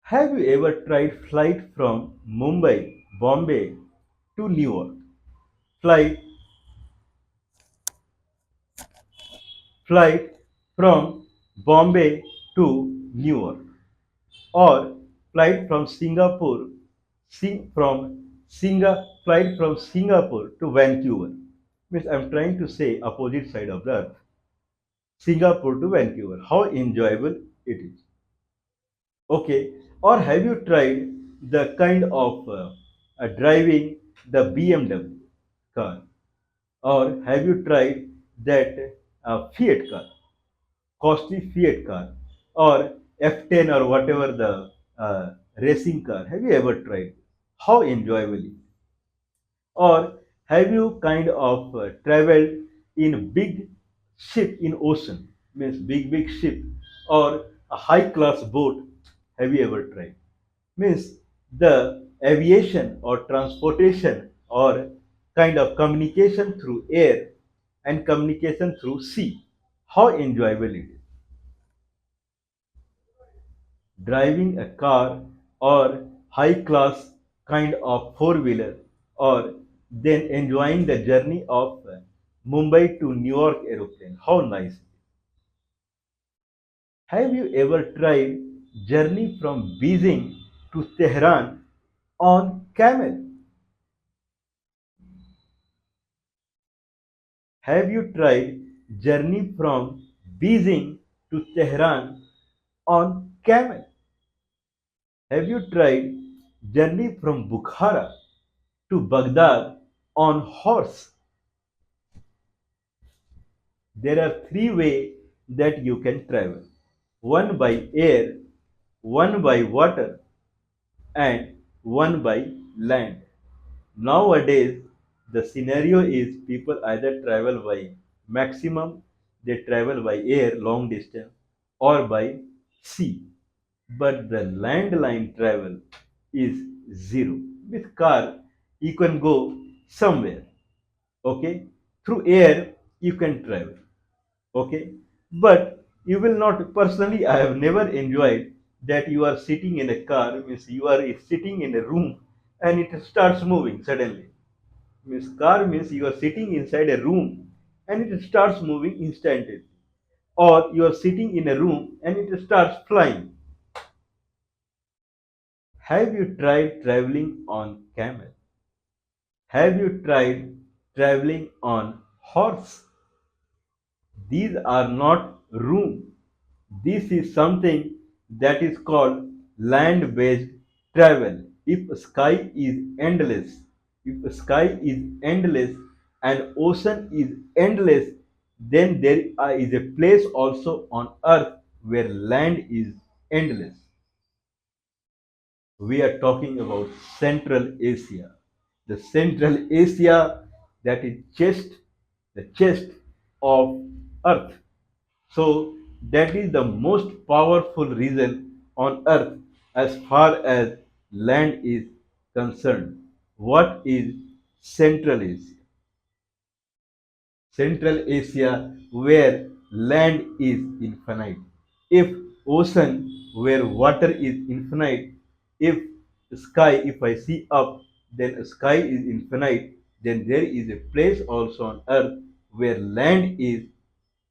Have you ever tried flight from Mumbai, Bombay to New York? Flight flight from Bombay to New York, or flight from Singapore flight from Singapore to Vancouver. Means I'm trying to say opposite side of the earth. Singapore to Vancouver. How enjoyable it is. Okay. Or have you tried the kind of driving the BMW car? Or have you tried that Fiat car, costly Fiat car, or F10 or whatever the racing car? Have you ever tried? How enjoyable it is? Or have you kind of traveled in big ship in ocean? Means big ship or a high class boat. Have you ever tried? Means the aviation or transportation or kind of communication through air and communication through sea. How enjoyable it is. Driving a car or high class kind of four wheeler or then enjoying the journey of Mumbai to New York aeroplane. How nice. Have you ever tried journey from Beijing to Tehran on camel? Have you tried journey from Beijing to Tehran on camel? Have you tried journey from Bukhara to Baghdad on horse? There are three ways that you can travel. One by air, one by water, and one by land. Nowadays, the scenario is people either travel by maximum, they travel by air long distance, or by sea. But the landline travel is zero. With car, you can go somewhere. Okay, through air you can travel. Okay, but you will not. Personally, I have never enjoyed that you are sitting in a car. Means you are sitting in a room and it starts moving suddenly. Means car means you are sitting inside a room and it starts moving instantly, or you are sitting in a room and it starts flying. Have you tried traveling on camel? Have you tried traveling on horse? These are not room. This is something that is called land based travel. If sky is endless, if sky is endless and ocean is endless, then there is a place also on earth where land is endless. We are talking about Central Asia. The Central Asia that is the chest of earth. So that is the most powerful region on earth as far as land is concerned. What is Central Asia? Central Asia where land is infinite. If ocean where water is infinite, if if I see up, then sky is infinite, then there is a place also on earth where land is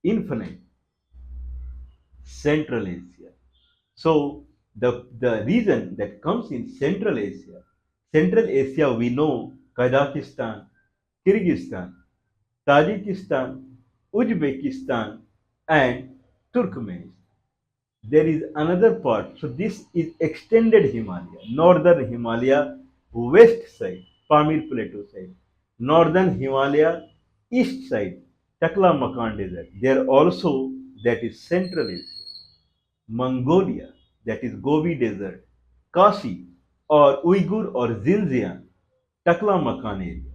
infinite. Central Asia. So the region that comes in Central Asia we know Kazakhstan, Kyrgyzstan, Tajikistan, Uzbekistan, and Turkmenistan. There is another part. So this is extended Himalaya, northern Himalaya, west side, Pamir Plateau side, northern Himalaya, east side, Taklamakan Desert. There also that is Central Asia. Mongolia, that is Gobi Desert, Kashi or Uyghur or Xinjiang, Taklamakan area,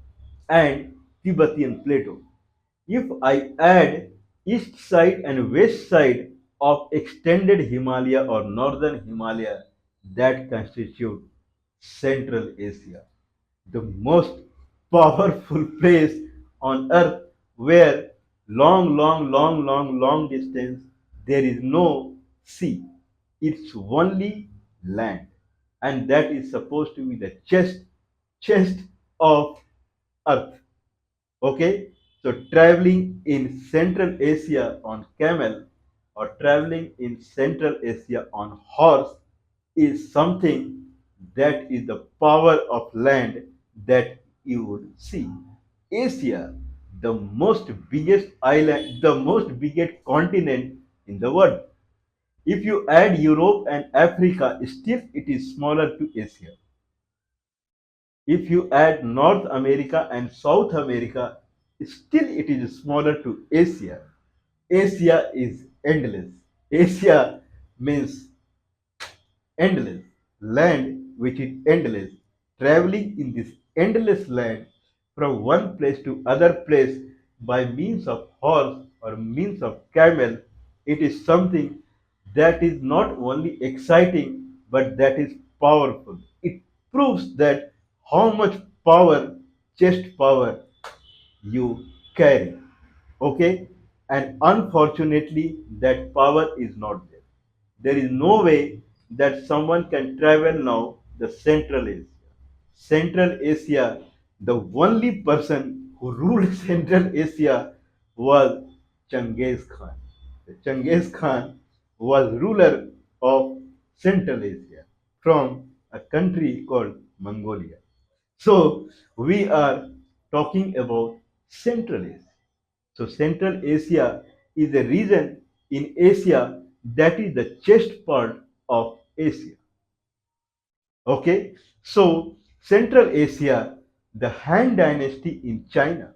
and Tibetan Plateau. If I add east side and west side of extended Himalaya or northern Himalaya, that constitute Central Asia, the most powerful place on earth where long distance there is no sea. It's only land, and that is supposed to be the chest of earth. Okay, so traveling in Central Asia on camel or traveling in Central Asia on horse is something that is the power of land that you would see. Asia, the most biggest island, the most biggest continent in the world. If you add Europe and Africa, still it is smaller to Asia. If you add North America and South America, still it is smaller to Asia. Asia is endless. Asia means endless. Land which is endless. Traveling in this endless land from one place to other place by means of horse or means of camel, it is something that is not only exciting but that is powerful. It proves that how much power, chest power you carry. Okay? And unfortunately, that power is not there. There is no way that someone can travel now the Central Asia. Central Asia, the only person who ruled Central Asia was Changez Khan. Changez Khan was ruler of Central Asia from a country called Mongolia. So we are talking about Central Asia. So Central Asia is a region in Asia that is the chest part of Asia. Okay, so Central Asia, the Han Dynasty in China.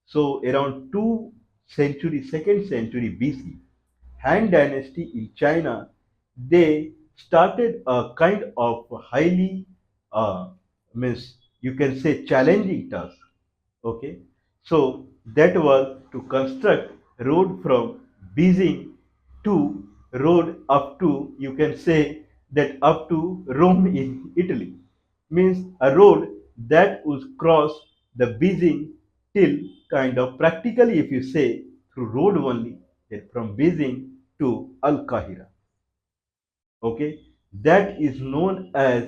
So around 2nd century BC, Han Dynasty in China, they started a kind of highly, means you can say challenging task. Okay, so that was to construct road from Beijing to road up to, you can say that up to Rome in Italy, means a road that would cross the Beijing till kind of practically, if you say through road only, then from Beijing to Al Qahira. Okay, that is known as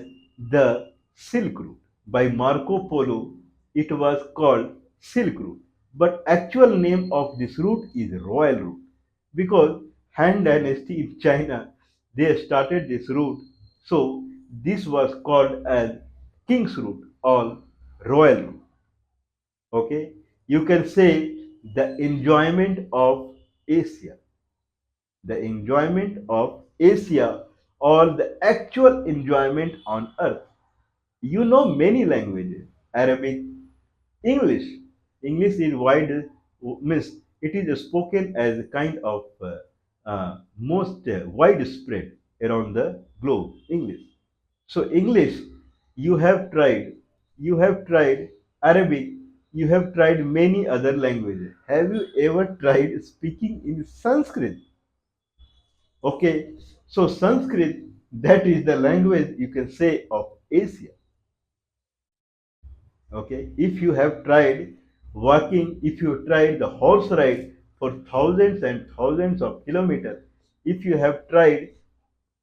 the Silk Route. By Marco Polo, it was called Silk Route, but actual name of this route is Royal Route because Han Dynasty in China, they started this route, so this was called as King's Route or Royal Route. Okay, you can say the enjoyment of Asia, the enjoyment of Asia, or the actual enjoyment on earth. You know many languages, Arabic, English. English is wide, means it is spoken as a kind of most widespread around the globe, English. So English, you have tried, you have tried Arabic, you have tried many other languages. Have you ever tried speaking in Sanskrit? Okay, so Sanskrit, that is the language you can say of Asia. Okay, if you have tried walking, if you tried the horse ride for thousands and thousands of kilometers, if you have tried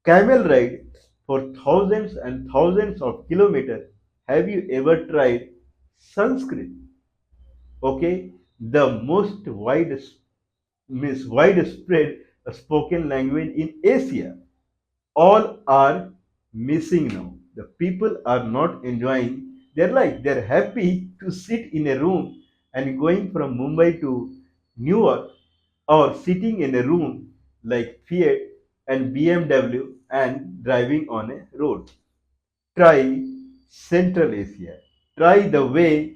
camel ride for thousands and thousands of kilometers, have you ever tried Sanskrit? Okay, the most widespread spoken language in Asia. All are missing now. The people are not enjoying their life. They're happy to sit in a room and going from Mumbai to New York or sitting in a room like Fiat and BMW and driving on a road. Try Central Asia. Try the way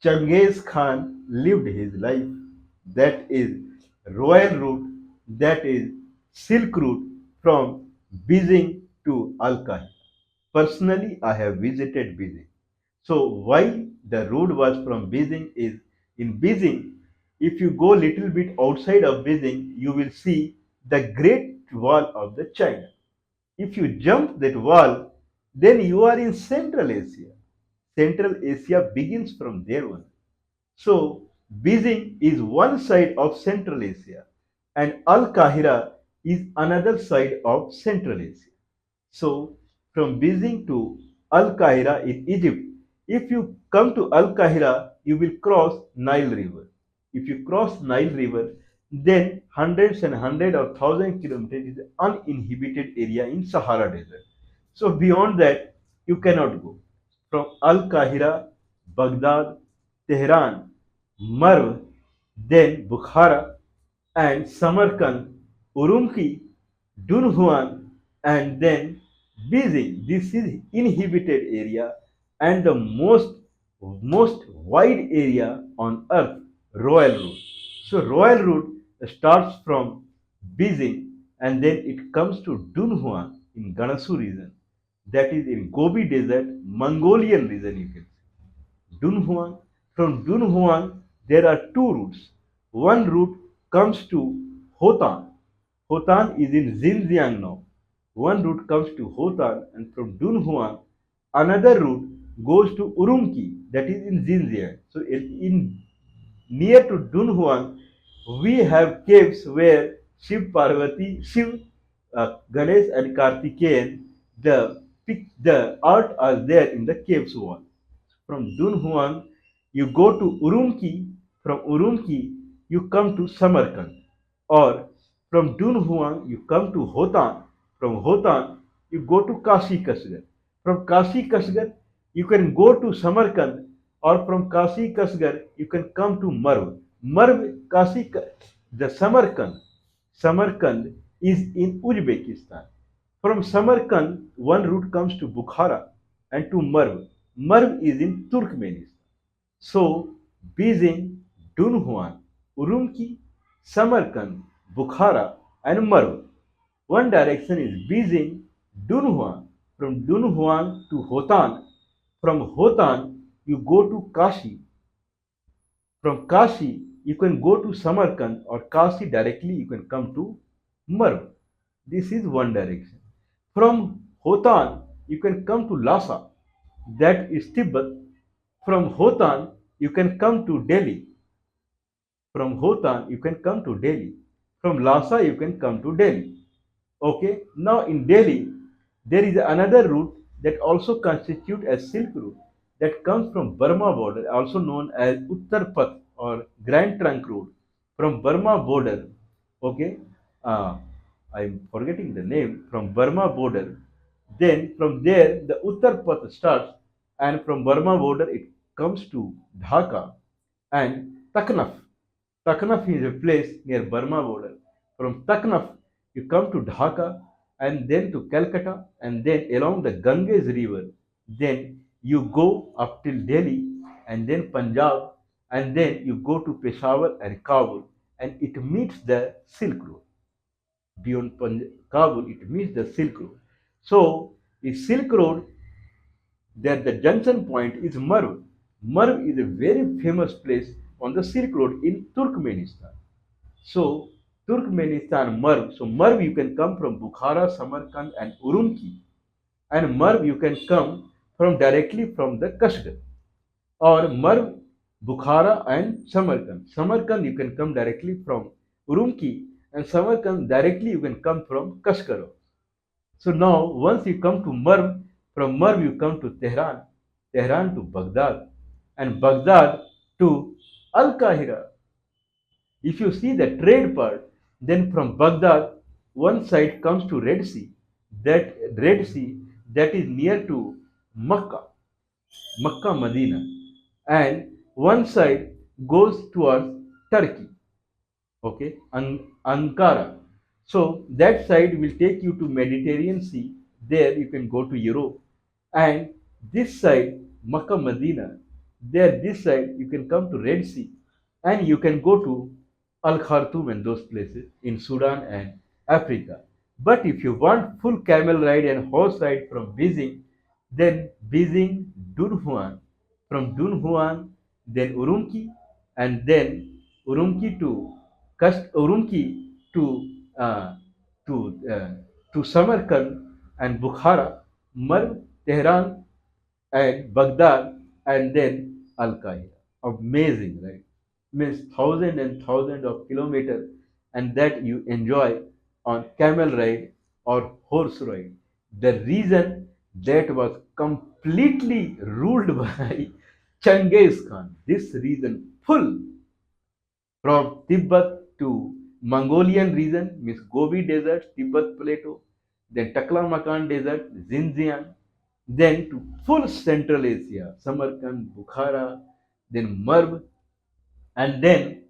Changez Khan lived his life. That is Royal Route, that is Silk Route from Beijing to Al Qaeda. Personally, I have visited Beijing. So why the road was from Beijing is in Beijing, if you go little bit outside of Beijing, you will see the Great Wall of the China. If you jump that wall, then you are in Central Asia. Central Asia begins from there one. So Beijing is one side of Central Asia and Al Qahira is another side of Central Asia. So from Beijing to Al Qahira in Egypt. If you come to Al Qahira, you will cross Nile River. If you cross Nile River, then hundreds and hundred or thousand kilometers is uninhabited area in Sahara Desert. So beyond that, you cannot go. From Al Qahira, Baghdad, Tehran, Marv, then Bukhara, and Samarkand, Urumqi, Dunhuan, and then Beijing. This is inhabited area and the most wide area on earth, Royal Road. So Royal Road starts from Beijing and then it comes to Dunhuan in Gansu region. That is in Gobi Desert, Mongolian region you can say. Dunhuan. From Dunhuan, there are two routes. One route comes to Hotan. Hotan is in Xinjiang now. One route comes to Hotan, and from Dunhuan, another route goes to Urumqi, that is in Xinjiang. So, in near to Dunhuan, we have caves where Shiv Parvati, Shiv, Ganesh, and Kartikeyan, the art are there in the caves wall. From Dunhuan, you go to Urumqi. From Urumqi, you come to Samarkand. Or from Dunhuan, you come to Hotan. From Hotan, you go to Kashi Kasgar. From Kashi Kasgar, you can go to Samarkand. Or from Kashi Kasgar, you can come to Marv. The Samarkand is in Uzbekistan. From Samarkand, one route comes to Bukhara and to Marv. Marv is in Turkmenistan. So, Beijing, Dunhuan, Urumqi, Samarkand, Bukhara, and Marv. One direction is Beijing, Dunhuan. From Dunhuan to Hotan. From Hotan, you go to Kashi. From Kashi, you can go to Samarkand or Kashi directly, you can come to Marv. This is one direction. From Hotan, you can come to Lhasa, that is Tibet. From Hotan, you can come to Delhi. From Hotan, you can come to Delhi. From Lhasa, you can come to Delhi. Okay, now in Delhi, there is another route that also constitutes a Silk Route that comes from Burma border, also known as Uttar Path or Grand Trunk Road. From Burma border, okay, uh, I'm forgetting the name, from Burma border. Then from there, the Uttar Path starts, and from Burma border, it comes to Dhaka and Taknaf. Taknaf is a place near Burma border. From Taknaf, you come to Dhaka and then to Calcutta and then along the Ganges river. Then you go up till Delhi and then Punjab and then you go to Peshawar and Kabul and it meets the Silk Road. Beyond Kabul, it meets the Silk Road. So the Silk Road, that the junction point is Marv. Marv is a very famous place on the Silk Road in Turkmenistan. So Turkmenistan, Marv. So Marv you can come from Bukhara, Samarkand, and Urumqi, and Marv you can come from directly from the Kashgar, or Marv, Bukhara, and Samarkand. Samarkand you can come directly from Urumqi, and Samarkand directly you can come from Kashgar. So now once you come to Marv, from Marv you come to Tehran, Tehran to Baghdad, and Baghdad to Al Qahira. If you see the trade part, then from Baghdad, one side comes to Red Sea. That Red Sea that is near to Makkah, Makkah Medina, and one side goes towards Turkey, okay, Ankara. So that side will take you to Mediterranean Sea. There you can go to Europe, and this side Makkah Medina. There this side you can come to Red Sea, and you can go to Al Khartoum and those places in Sudan and Africa. But if you want full camel ride and horse ride from Beijing, then Beijing, Dunhuan, from Dunhuan, then Urumqi, and then Urumqi to Urumqi uh, to uh, to Samarkand and Bukhara, Marv, Tehran, and Baghdad, and then Al Qaeda. Amazing, right? Means thousand and thousand of kilometers, and that you enjoy on camel ride or horse ride. The reason that was completely ruled by Changez Khan. This region full from Tibet to Mongolian region, means Gobi Desert, Tibet Plateau, then Taklamakan Desert, Xinjiang, then to full Central Asia, Samarkand, Bukhara, then Merv, and then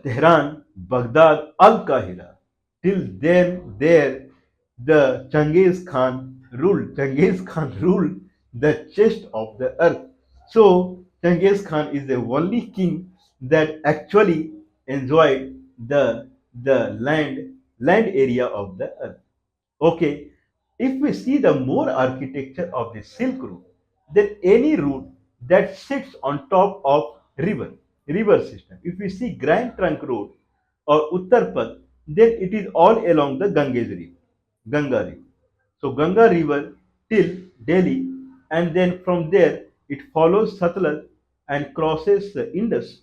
Tehran, Baghdad, Al Qahira. Till then, there the Changez Khan ruled. Changez Khan ruled the chest of the earth. So Changez Khan is the only king that actually enjoyed the land area of the earth. Okay, if we see the more architecture of the Silk Road, then any route that sits on top of river system. If we see Grand Trunk Road or Uttar Pradesh, then it is all along the Ganges River, Ganga River. So Ganga River till Delhi, and then from there it follows Satluj and crosses the Indus,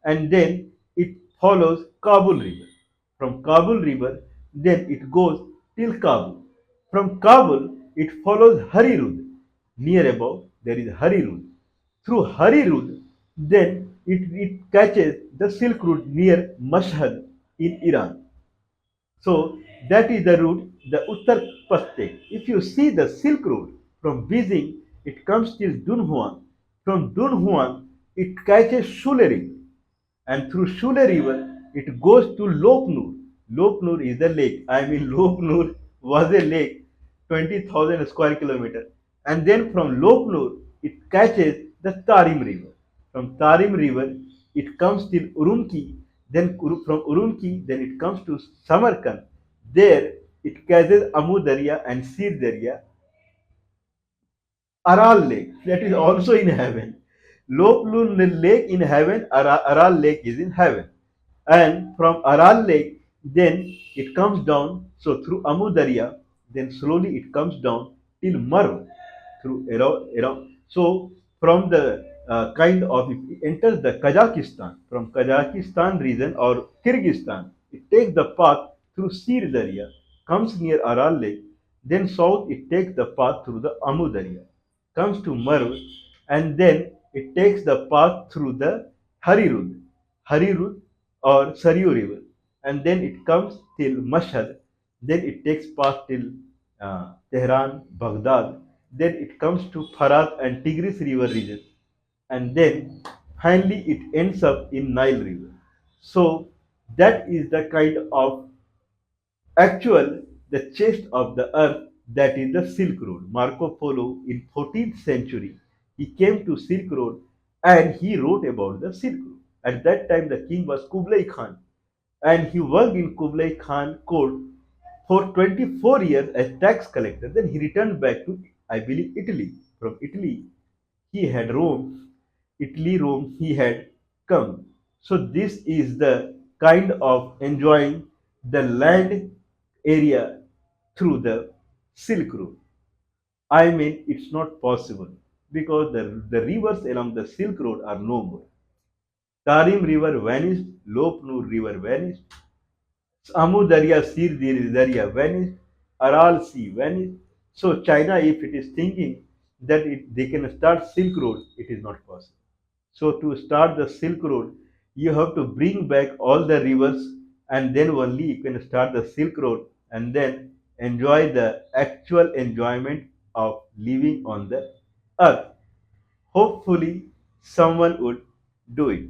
and then it follows Kabul River. From Kabul River, then it goes till Kabul. From Kabul, it follows Harirud. Near about, there is Harirud. Through Harirud, then it catches the Silk Route near Mashhad in Iran. So that is the route the Uttar Pradesh. If you see the Silk Road from Beijing, it comes till Dunhuan. From Dunhuan, it catches Shule, and through Shule River, it goes to Loknur. Loknur is the lake. I mean, Loknur was a lake, 20,000 square kilometer. And then from Loknur, it catches the Tarim River. From Tarim River, it comes till Urumqi. Then from Urumqi, then it comes to Samarkand. There, it catches Amu Darya and Sir Darya, Aral Lake, that is also in heaven. Loknur Lake in heaven, Aral Lake is in heaven. And from Aral Lake, then it comes down, so through Amu Darya, then slowly it comes down till Marv, through around. So from the kind of, if it enters the Kazakhstan, from Kazakhstan region or Kyrgyzstan, it takes the path through Sir Darya, comes near Aral Lake, then south it takes the path through the Amu Darya, comes to Marv, and then it takes the path through the Harirud or Saryu River, and then it comes till Mashhad, then it takes path till Tehran, Baghdad, then it comes to Farat and Tigris River region, and then finally it ends up in Nile River. So that is the kind of actual the chest of the earth, that is the Silk Road. Marco Polo in 14th century, he came to Silk Road and he wrote about the Silk Road. At that time the king was Kublai Khan, and he worked in Kublai Khan court for 24 years as tax collector. Then he returned back to, I believe, Italy. From Italy he had Rome, Italy, Rome he had come. So this is the kind of enjoying the land area through the Silk Road. I mean, it's not possible because the rivers along the Silk Road are no more. Tarim River vanished, Lopnur River vanished, Amu Darya, Sir Darya vanished, Aral Sea vanished. So China, if it is thinking that they can start Silk Road, it is not possible. So to start the Silk Road, you have to bring back all the rivers, and then only you can start the Silk Road and then enjoy the actual enjoyment of living on the earth. Hopefully, someone would do it.